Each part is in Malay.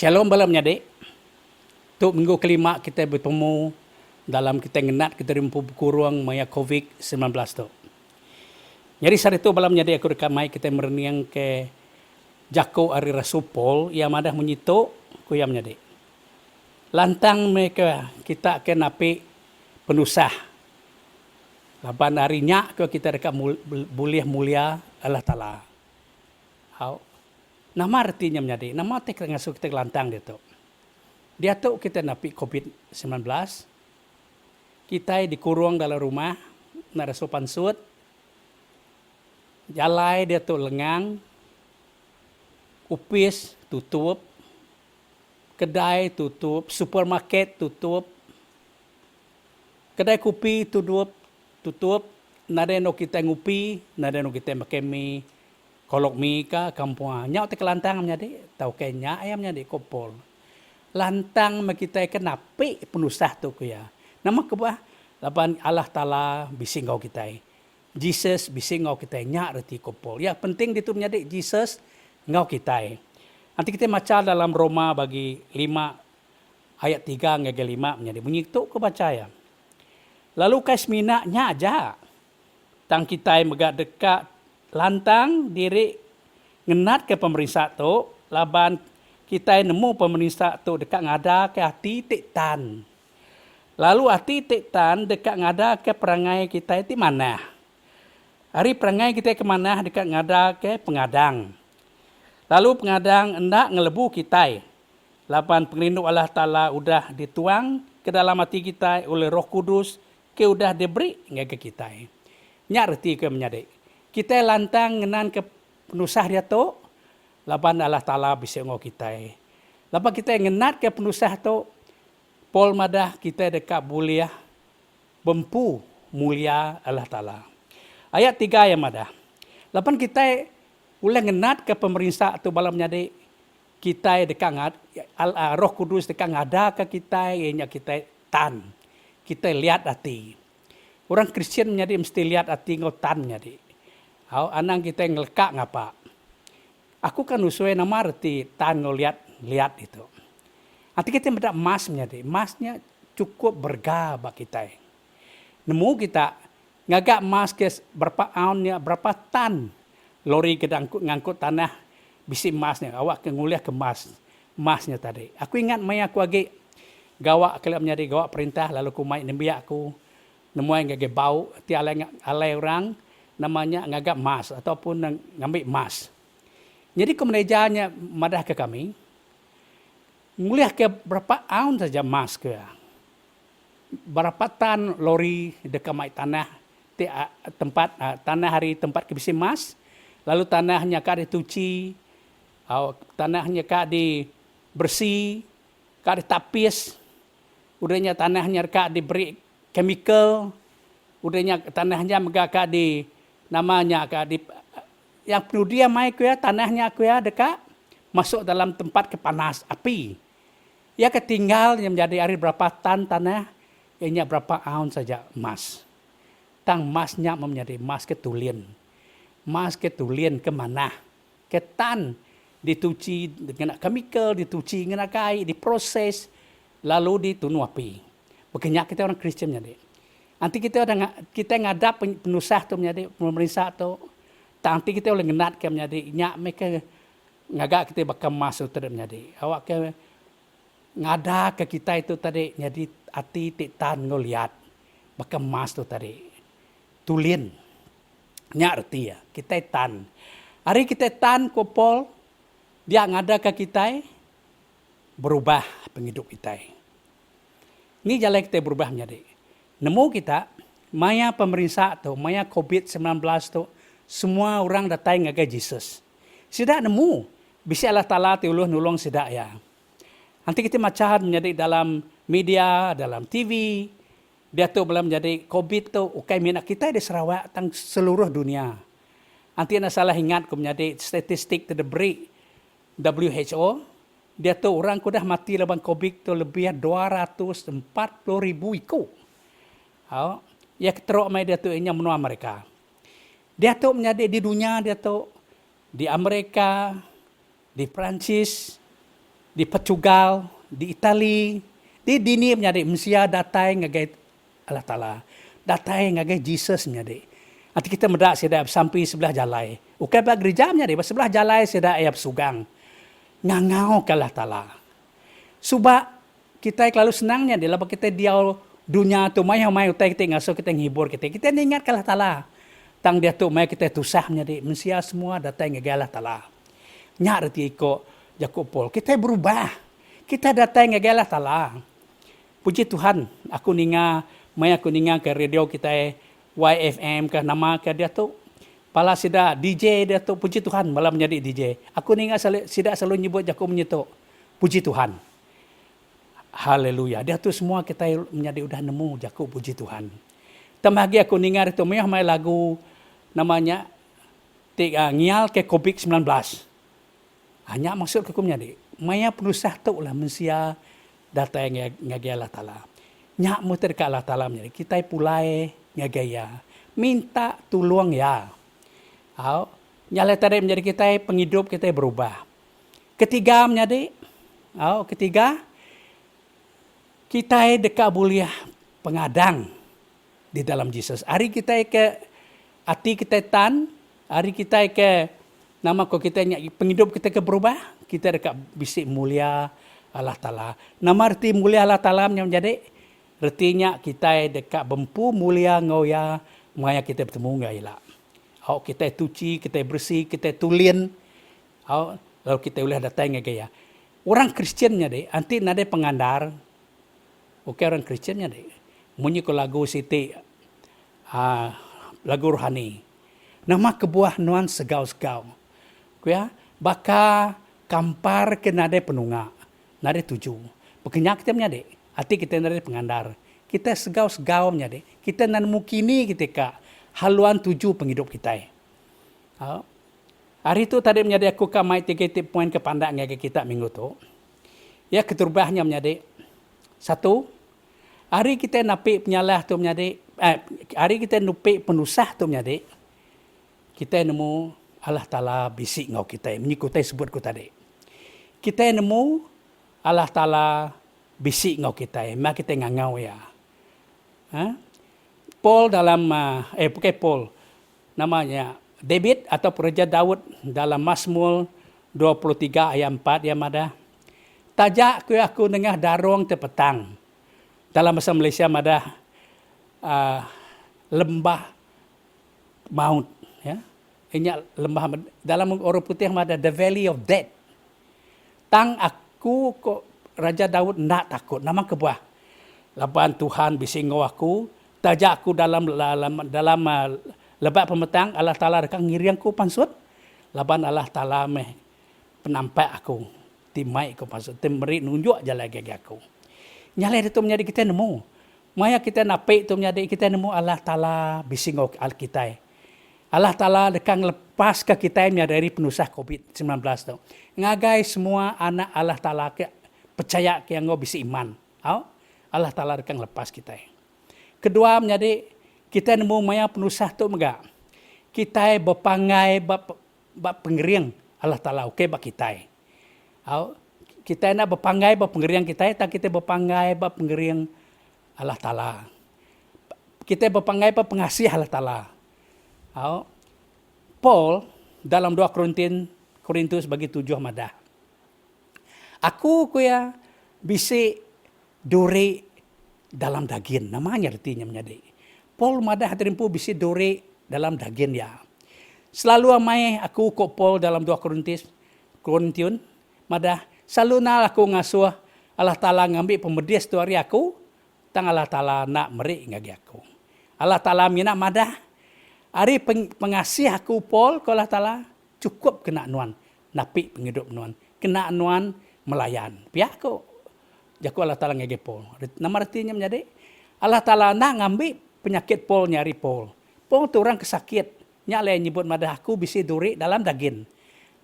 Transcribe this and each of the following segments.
Shalom malam adik. Tu minggu kelima kita bertemu dalam kita ngenat kita rimpu kurang maya COVID-19 tu. Jadi saat itu malam adik aku dekat mai kita merenung ke Jako Ari Rasul Paul yang madah menyitu ku yang adik. Lantang mereka kita akan napi penusah. Laban harinya kita dekat mulia Allah Ta'ala. Nama artinya menjadi, nama kita ngasuh kita lantang dia tu. Dia tu kita napi COVID-19, kita dikurung dalam rumah, nada sopan sud, jalai dia tu lengang, upis tutup, kedai tutup, supermarket tutup, kedai kopi tutup, nada no kita ngupi, nada no kita makan mie, kolok mie ka kampung nya te kelantang menjadi tau kenya ayam menjadi kopol lantang makita kenapi penusah tu ku ya nama kebah laban Allah Taala bising kau kita Jesus bising kau kita nya reti kopol ya penting ditu menjadi Jesus ngau kita nanti kita baca dalam Roma bagi 5 ayat 3 ngege 5 menjadi bunyi tu ku baca ya lalu kasmina nya aja tang kita megak dekat lantang diri ngenat ke pemerintah tu laban kita nemu pemerintah tu dekat ngada ke hati tiktan lalu hati tiktan dekat ngada ke perangai kita itu mana hari perangai kita ke mana dekat ngada ke pengadang lalu pengadang hendak ngelebu kita laban penglindung Allah Ta'ala udah dituang ke dalam hati kita oleh Roh Kudus ke udah diberi ke kita nyarti ke menyadik kita lantang ngenan ke penusah dia tu, laban Allah Ta'ala bisa ngau kita. Laban kita ngenat ke penusah tu, Paul madah kita dekat mulia, bempu mulia Allah Ta'ala. Ayat 3 yang madah. Laban kita ulang ngenat ke pemerintah tu balam nyadi, kita dekat Roh Kudus dekat ngada ke kita, ianya kita tan. Kita lihat hati. Orang Kristian nyadi mesti lihat hati ngau tan nyadi. Anang kita ngelekak ngapa? Aku kan usui nama arti tan lihat itu. Nanti kita mendapat emas menjadi emasnya cukup berga bagi kita. Nemu kita ngagak emas ke berapa ounce berapa tan lori kita ngangkut tanah bisi emasnya. Awak ke nguliah ke emasnya tadi. Aku ingat mai aku lagi gawak kelap menjadi gawak perintah lalu ku mai nembiak aku nemu yang gage bau ti alai orang namanya ngagak emas ataupun ngambil emas. Jadi kemenejanya madah ke kami, nguliah ke berapa ounce saja emas ke. Berapa tan lori dekat mai tanah tempat tanah hari tempat kebisi emas, lalu tanahnya kak dituci, tanahnya kak dibersih, kak ditapis, udahnya tanahnya kak diberi chemical, udahnya tanahnya megak kak di namanya yang penuh dia mai ku ya tanahnya ku ya dekat masuk dalam tempat kepanas api. Ya ketinggal yang menjadi hari berapa tan tanah ianya berapa ounce saja emas. Tang emasnya menjadi emas ketulin. Emas ketulin ke mana? Ke tan dituci dengan chemical, dituci dengan kai, diproses lalu ditunu api. Begini kita orang Kristen jadi. Nanti kita ngadap penusah tu menjadi pemerintah tu. Nanti kita oleh ngenat ke menjadi nyak mereka ngagak kita bakal masuk tu menjadi. Awak ke ngada ke kita itu tadi jadi hati titan ngoliat bakal mas tu tadi. Tulin. Nyak arti ya. Kita tan. Hari kita tan kopol dia ngada ke kita berubah penghidup kita. Ini jalan kita berubah menjadi. Nemu kita, maya pemerintah tu, maya COVID-19 tu, semua orang datang ngagai Jesus. Sidak nemu, bisa Allah Ta'ala tiuluh nulung sidak ya. Nanti kita macam menjadi dalam media, dalam TV, dia tu belum menjadi COVID tu, ukai minat kita di Sarawak tang seluruh dunia. Nanti nak salah ingat ku menjadi statistik terdeberi WHO, dia tu orang kudah mati leban COVID tu lebih 240,000 ikut. Ya keteruk mai dia tu inya menua mereka. Dia tu menjadi di dunia dia tu di Amerika, di Perancis, di Portugal, di Itali, di dini menjadi Mesia datai ngagai Allah Ta'ala. Datai ngagai Jesus menjadi. Nanti kita mendak sedap sampai sebelah jalai. Ukai bak gereja menjadi, sebelah jalai sedap ayap sugang. Ngangau ke Allah Ta'ala. Sebab kita lalu senangnya dia lepas kita dia dunia tu mai utai kita ngaso kita ngibur kita ingat Allah Taala tang dia tu mai kita tusah menjadi manusia semua datang ke Allah Taala nyak reti ko Jakub Pol kita berubah kita datang ke Allah Taala puji Tuhan aku ninga ke radio kita YFM ke nama ke dia tu pala sida DJ dia tu puji Tuhan malam menjadi DJ aku ninga sida selalu nyebut Jakub menyetuk puji Tuhan. Haleluya. Dia tu semua kita menjadi udah nemu Jakub puji Tuhan. Tambah aku dengar itu mai lagu namanya Ngial ke COVID-19. Hanya maksud aku menjadi maya penusah tu lah manusia data yang ngagi Allah Ta'ala. Nyak muter ke Allah Ta'ala menjadi kita pulai ngagaya. Minta tolong ya. Nyala tadi menjadi kita penghidup kita berubah. Ketiga menjadi kita dekat boleh pengadang di dalam Yesus. Hari kita ke hati kita hari kita ke nama ko kita penghidup kita ke berubah, kita dekat bisik mulia Allah Ta'ala. Nama arti mulia Allah Ta'ala menjadi artinya kita dekat bempu mulia ngoya maya kita bertemu ngailah. Kita tuci, kita bersih, kita tulin. Lalu kita boleh datang ngaya. Orang Kristiannya deh, anti nade pengandar. Oke orang Kristiannya deh. Munyi ko lagu siti lagu rohani. Nama kebuah nuan segau-segau. Kuya baka kampar ke nade penunga. Nade tuju. Pekenyak kita menyade. Hati kita nade pengandar. Kita segau-segau menyade. Kita nan mukini ketika haluan tuju penghidup kita. Hari itu tadi menyade aku kamai 3 poin kepandak ngage kita minggu tu. Ya keturubahnya menyade. Satu, hari kita napik penyalah tu menjadi, hari kita napik penusah tu menjadi, kita nemu Allah Ta'ala bisik ngau kita, menyikutai sebut ku tadi. Kita nemu Allah Ta'ala bisik ngau kita, mak kita ngangau ya. Paul dalam, bukan Paul, namanya David atau Raja Daud dalam Mazmur 23 ayat 4 yang ada. Tajak aku dengar darong tepetang. Dalam bahasa Malaysia ada lembah maut. Ya. Ini lembah dalam orang putih ada the valley of death. Tang aku kok Raja Daud nak takut. Nama kebuah. Laban Tuhan bisingo aku. Tajak aku dalam lebat pemetang. Allah Ta'ala dekat ngiriang ku pansut. Laban Allah Ta'ala penampak aku. Timai ko pasal temeri nunjuk jalan gigi aku. Nyala itu menjadi kita nemu. Maya kita napik itu menjadi kita nemu Allah Ta'ala bisingok al kita. Allah Ta'ala dekat lepas ke kita dari penusah COVID-19 tu. Ngagai semua anak Allah Ta'ala percaya ke yang bisi iman. Allah Ta'ala dekat lepas kita. Kedua menjadi kita nemu maya penusah tu mega. Kita berpangai bab pengering Allah Ta'ala okey bab kita. Kita nak berpangai bab pengerian kita, tak kita berpangai bab pengerian Allah Ta'ala. Kita berpangai bab pengasih Allah Ta'ala. Paul dalam 2 Korintus bagi 7 madah. Aku kuya bisi duri dalam daging. Namanya artinya menjadi. Paul madah terimpu bisi duri dalam daging ya. Selalu amai aku kok Paul dalam 2 Korintiun. Madah selalu nak aku ngasuh Allah Ta'ala ngambil pemedias tu hari aku. Tang Allah Ta'ala nak merik ngagi aku. Allah Ta'ala mina madah. Hari pengasih aku Paul ke Allah Ta'ala cukup kena nuan. Napi penghidup nuan. Kena nuan melayan. Pihak aku. Jaku Allah Ta'ala ngagi Paul. Nama artinya menjadi. Allah Ta'ala nak ngambil penyakit Paul nyari Paul. Paul tu orang kesakit. Nyalai nyebut madah aku bisi duri dalam daging.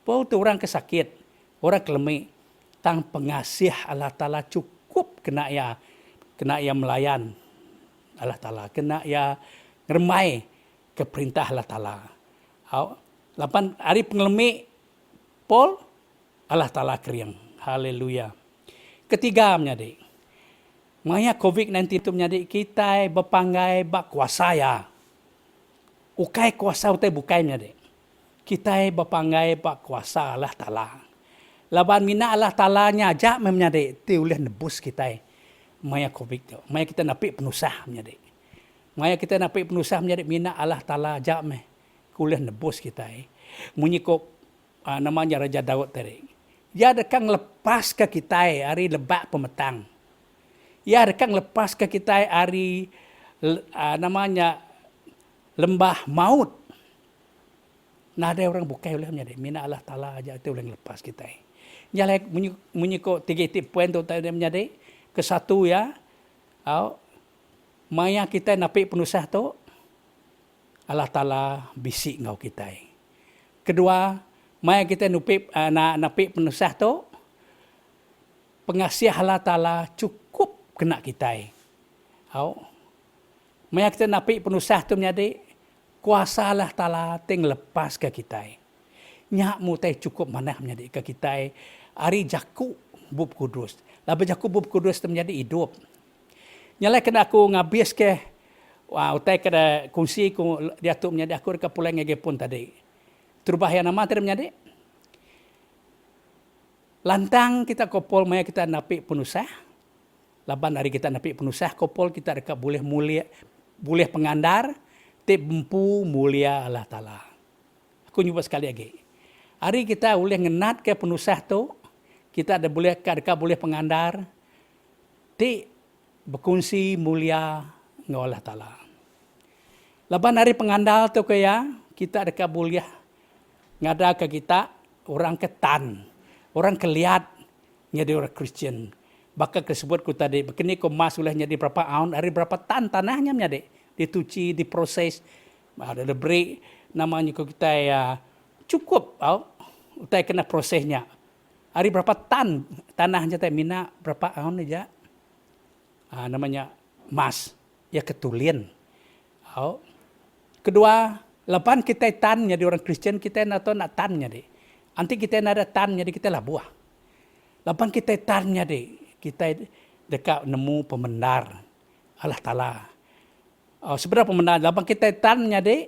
Paul tu orang kesakit. Orang kelemik. Tang pengasih Allah Ta'ala cukup kena ya melayan Allah Ta'ala. Kena ya ngermai ke perintah Allah Ta'ala. Lapan hari pengelemik Paul, Allah Ta'ala keriang. Haleluya. Ketiga menjadi, maya COVID-19 itu menjadi kita berpanggai bak kuasa ya. Ukai kuasa utai bukai menjadi. Kita berpanggai bak kuasa Allah Ta'ala. Laban mina Allah Ta'ala nya ajak menjadi, itu boleh nebus kita. Maya COVID itu. Maya kita napik penusah menjadi. Maya kita napik penusah menjadi mina Allah Ta'ala ajak boleh nebus kita. Menyikop namanya Raja Daud tadi. Ia akan lepas ke kita hari lebak pemetang. Ia akan lepas ke kita hari namanya lembah maut. Nah ada orang bukai oleh menjadi. Mina Allah Ta'ala aja itu boleh lepas kita. Nyalai menyikop 3 poin tu tadi menjadi. Kesatu ya. Maya kita napik penusah tu. Allah Ta'ala bisik ngau kita. Kedua, maya kita napik penusah tu, pengasih Allah Ta'ala cukup kena kita. Maya kita napik penusah tu menjadi, kuasa Allah Ta'ala ting lepas ke kita. Nyak mutai cukup mana menjadi ke kita. Ari Jakub bub kudus. Lalu Jakub bub kudus tu menjadi hidup. Nyalai kena aku ngabis ke, utai kena kongsi dia tu menjadi aku dekat pulang ngege pun tadi. Terubah yang nama tadi menjadi. Lantang kita kopol maya kita napik penusah. Laban hari kita napik penusah kopol kita dekat boleh mulia, boleh pengandar. Tip bempu mulia Allah Ta'ala. Aku nyubat sekali lagi. Hari kita boleh ngenat ke penusah tu. Kita ada boleh dekat boleh pengandar. Tip berkongsi mulia dengan Allah Ta'ala. Laban hari pengandal tu kaya kita dekat boleh ngada ke kita orang ketan, orang keliat jadi orang Kristian. Bakal disebut ku tadi, begini ku mas boleh jadi berapa aun, hari berapa tan tanahnya menjadi dituci, diproses, ada break namanya ku kita ya cukup, utai kena prosesnya. Hari berapa tan tanahnya teh mina berapa aun aja, namanya mas, ya ketulian. Kedua, lepan kita tan jadi orang Kristen kita nak tan jadi. Anti kita nak ada tan jadi kita lah buah. Lepan kita tan jadi kita dekat nemu pembenar Allah Ta'ala. Sebenarnya pembenar. Lepan kita tan jadi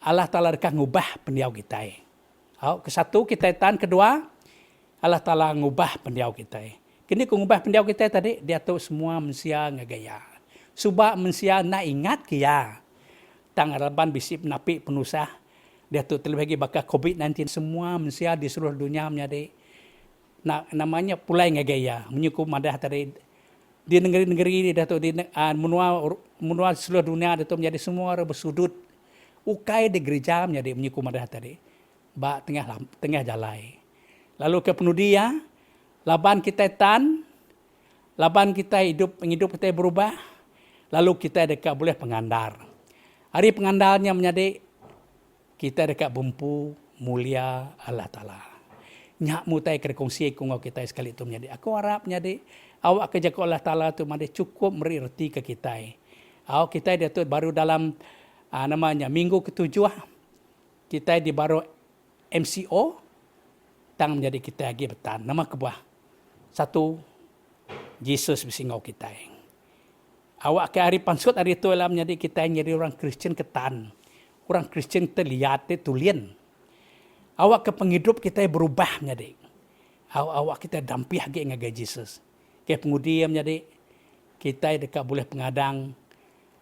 Allah Ta'ala dekat ngubah pendiau kita. Kesatu kita tan, kedua Allah Ta'ala ngubah pendiau kita. Kini ku ngubah pendiau kita tadi dia tu semua manusia ngagaya. Subak manusia nak ingat kia. Tang harapan bisip napik penusah. Dia tu terlebih lagi bakal COVID-19 semua manusia di seluruh dunia menjadi namanya pulai ngagaya. Menyukup madah tadi di negeri-negeri dia tu di menua seluruh dunia dia tu menjadi semua orang bersudut. Ukai di gereja menjadi menyukup madah tadi. Ba tengah jalai. Lalu ke penudia, laban kita tan, laban kita hidup kita berubah, lalu kita dekat boleh pengandar. Hari pengandalnya menjadi kita dekat bumpu mulia Allah Ta'ala. Nyak mutai kerekongsi kungau kita sekali itu menjadi. Aku harap menjadi awak kerja ke Allah Ta'ala itu menjadi cukup merti ke kita. Kita dia tu baru dalam namanya minggu ke-7. Kita di baru MCO. Tang menjadi kita lagi betan. Nama kebuah. Satu, Yesus bisingau kita. Awak ke hari pansut hari itu lah menjadi kita jadi orang Kristen ketan. Orang Kristen terlihat tulian. Awak ke penghidup kita berubah menjadi. Awak kita dampih lagi dengan Yesus. Ke pengudi menjadi kita dekat boleh pengadang.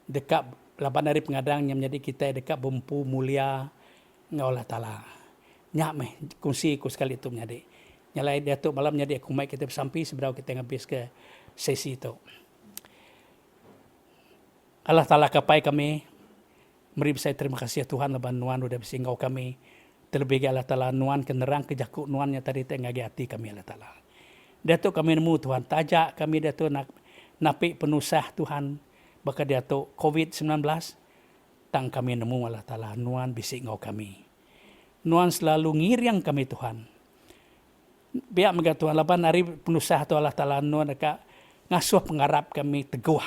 Dekat 8 hari pengadang yang menjadi kita dekat bumpu mulia dengan Allah Ta'ala. Nyak meh kongsi ku sekali itu menjadi. Nyalai dia tu malam menjadi aku mai kita bersampi seberapa kita ngabis ke sesi itu. Allah Ta'ala kapai kami. Meri saya terima kasih Tuhan leban nuan udah bisingau kami. Terlebih Allah Ta'ala nuan kenerang kejakuk nuannya tadi tengah hati kami Allah Ta'ala. Dia tu kami nemu Tuhan tajak kami dia tu nak napik penusah Tuhan. Bakal dia tu COVID-19 tang kami nemu Allah Ta'ala nuan bisingau kami. Nuan selalu ngiriang kami Tuhan. Biar megah Tuhan leban hari penusah tu Allah Ta'ala nuan dekat ngasuh pengarap kami teguh.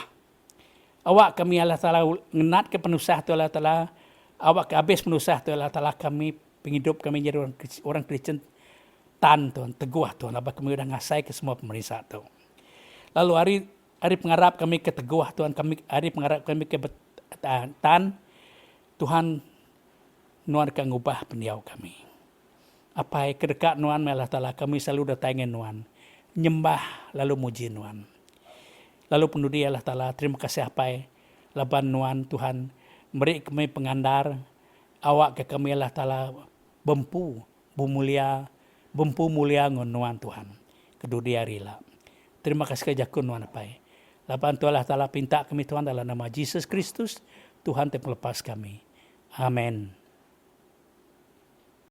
Awak kami Allah Ta'ala ngenat ke penusah tu Allah Ta'ala. Awak ke habis penusah tu Allah Ta'ala kami penghidup kami jadi orang Kristen tan Tuhan, teguh Tuhan, apa kami udah ngasai ke semua pemerintah Tuhan. Lalu hari pengharap kami ke teguh Tuhan, hari pengharap kami ke tan Tuhan nuan akan ngubah pendiau kami. Apa kedekat nuan Allah Ta'ala kami selalu datangin nuan, nyembah lalu muji nuan. Lalu penuh dia Allah Ta'ala, terima kasih apa laban nuan Tuhan, beri kami pengandar, awak ke kami Allah Ta'ala, bempu mulia ngon nuan Tuhan, kedua dia rila. Terima kasih kejakun nuan apa laban tu Allah Ta'ala pinta kami Tuhan dalam nama Yesus Kristus, Tuhan yang melepas kami. Amin.